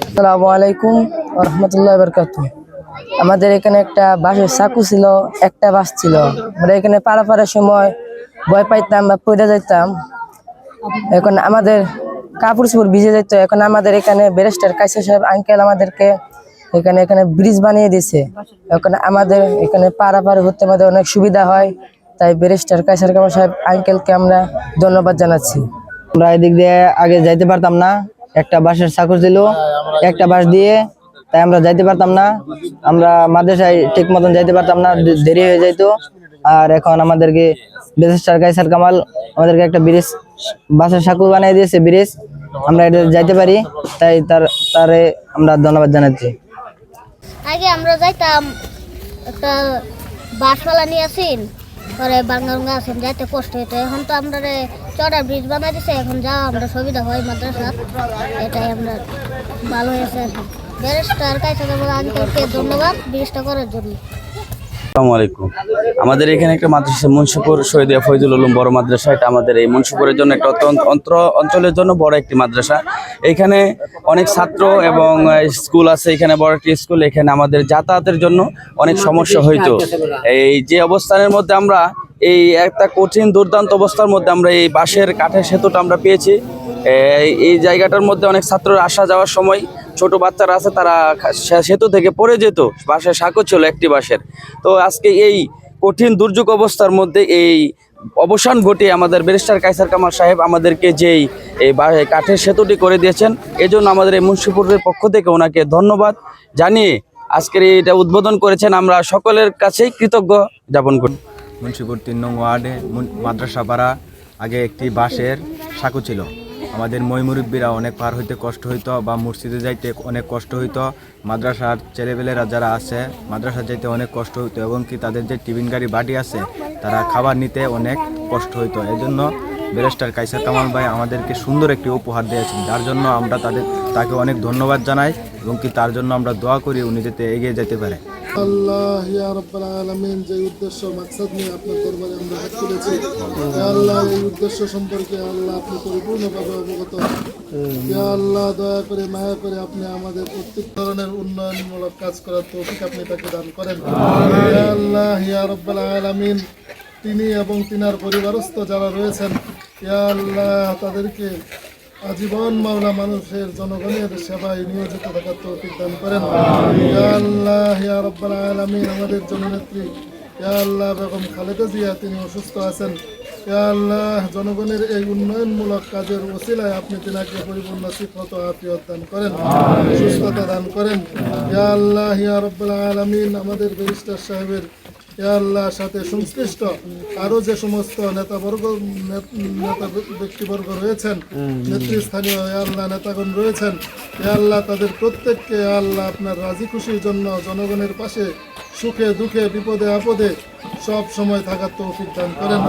আসসালামু আলাইকুম ওয়া রাহমাতুল্লাহি ওয়া বারাকাতুহু। আমাদের এখানে একটা বাঁশের চাকু ছিল, একটা বাঁশ ছিল। আমরা এখানে পারাপারের সময় ভয় পাইতাম বা পড়ে যাইতাম। এখন আমাদের কাপড় চোপড় ভিজে যেত। এখন আমাদের এখানে ব্যারিস্টার কাইসার সাহেব আঙ্কেল আমাদেরকে এখানে ব্রিজ বানিয়ে দিয়েছে। এখন আমাদের এখানে পারাপার হতে আমাদের অনেক সুবিধা হয়। তাই ব্যারিস্টার কাইসার কামাল সাহেব আঙ্কেলকে আমরা ধন্যবাদ জানাচ্ছি। আমরা এদিক দিয়ে আগে যাইতে পারতাম না, একটা বাঁশের চাকর ছিল, একটা বাঁশ দিয়ে তাই আমরা যাইতে পারতাম না। আমরা মাদ্রাসায় ঠিক মতন যাইতে পারতাম না, দেরি হয়ে যাইতো। আর এখন আমাদেরকে ব্যারিস্টার কাইসার কামাল আমাদেরকে একটা ব্রিজ, বাঁশের চাকু বানিয়ে দিয়েছে ব্রিজ, আমরা এটা যাইতে পারি। তাই তারে আমরা ধন্যবাদ জানাচ্ছি। আগে আমরা যাইতাম একটা বাসপালা নিয়ে আসিন, পরে বাঙ্গা আসেন যাইতে কষ্ট হইতো। এখন তো আমরা চড়া ব্রিজ বানাই দিছে, এখন যাওয়া আমরা সুবিধা হয় মাদ্রাসা, এটাই আমরা ভালো হয়েছে। ব্যারিস্টার কাইসার কামাল আঙ্কেলকে ধন্যবাদ ব্রিজটা করার জন্য। আসসালামু আলাইকুম। আমাদের এখানে একটা মাদ্রাসা মুন্সিপুর শহীদিয়া ফয়জুল উলুম বড় মাদ্রাসা, এটা আমাদের এই মুন্সিপুরের জন্য একটা অঞ্চলের জন্য বড় একটি মাদ্রাসা। এখানে অনেক ছাত্র এবং স্কুল আছে, এখানে বড় একটি স্কুল। এখানে আমাদের যাতায়াতের জন্য অনেক সমস্যা হইতো। এই যে অবস্থানের মধ্যে আমরা এই একটা কঠিন দুর্দান্ত অবস্থার মধ্যে আমরা এই বাঁশের কাঠের সেতুটা আমরা পেয়েছি। এই জায়গাটার মধ্যে অনেক ছাত্ররা আসা যাওয়ার সময়, ছোট বাচ্চারা আছে, তারা সেতু থেকে পড়ে যেত। বাঁশের সাঁকো ছিল একটি বাঁশের। তো আজকে এই কঠিন দুর্যোগ অবস্থার মধ্যে এই অবসান ঘটিয়ে আমাদের ব্যারিস্টার কাইসার কামাল সাহেব আমাদেরকে যেই এই কাঠের সেতুটি করে দিয়েছেন, এজন্য আমাদের এই মুন্সিপুরের পক্ষ থেকে ওনাকে ধন্যবাদ জানিয়ে আজকের এটা উদ্বোধন করেছেন। আমরা সকলের কাছেই কৃতজ্ঞ জ্ঞাপন করি। মুন্সিপুর 3 নং ওয়ার্ডে মাদ্রাসা পাড়া আগে একটি বাঁশের সাঁকো ছিল। আমাদের মুরব্বীরা অনেক পার হইতে কষ্ট হইতো, বা মসজিদে যাইতে অনেক কষ্ট হইতো। মাদ্রাসার ছেলেপেলেরা যারা আছে মাদ্রাসা যাইতে অনেক কষ্ট হইতো, এবং কি তাদের যে টিফিন গাড়ি বাড়ি আছে তারা খাবার নিতে অনেক কষ্ট হইতো। এই জন্য ব্যারিস্টার কাইসার কামাল ভাই আমাদেরকে সুন্দর একটি উপহার দিয়েছেন, যার জন্য আমরা তাকে অনেক ধন্যবাদ জানাই, এবং কি তার জন্য আমরা দোয়া করি উনি যাতে এগিয়ে যেতে পারে। আল্লাহ ইয়া রাব্বাল আলামিন, যে উদ্দেশ্য মাকসাদ নিয়ে আপনার দরবারে আমরা হাত তুলেছি, ইয়া আল্লাহ এই উদ্দেশ্য সম্পর্কে আল্লাহ আপনি পরিপূর্ণভাবে অবগত। ইয়া আল্লাহ দয়া করে মায়া করে আপনি আমাদের প্রত্যেক ধরনের উন্নয়নমূলক কাজ করার তৌফিক আপনি তাকে দান করেন। ইয়া আল্লাহ ইয়া রাব্বাল আলামিন, তিনি এবং তিনার পরিবারস্থ যারা রয়েছেন, ইয়া আল্লাহ তাদেরকে আজীবন মাওলা মানুষের জনগণের সেবায় নিয়োজিত থাকার তৌফিক দান করেন। ইয়া আল্লাহ ইয়া রাব্বাল আলামিন, আমাদের জননেত্রী ইয়া আল্লাহ বেগম খালেদা জিয়া, তিনি অসুস্থ আছেন। ইয়া আল্লাহ জনগণের এই উন্নয়নমূলক কাজের ওসিলায় আপনি তিনাকে পরিপূর্ণ সিফত ও আফিয়ত দান করেন, সুস্থতা দান করেন। ইয়া আল্লাহ ইয়া রাব্বাল আলামিন, আমাদের ব্যারিস্টার সাহেবের ইয়া আল্লাহ সাথে সংশ্লিষ্ট আরও যে সমস্ত নেতা ব্যক্তিবর্গ রয়েছেন, নেতৃস্থানীয় ইয়া আল্লাহ নেতাগণ রয়েছেন, ইয়া আল্লাহ তাদের প্রত্যেককে ইয়া আল্লাহ আপনার রাজি খুশির জন্য জনগণের পাশে সুখে দুঃখে বিপদে আপদে সব সময় থাকার তৌফিক দান করেন।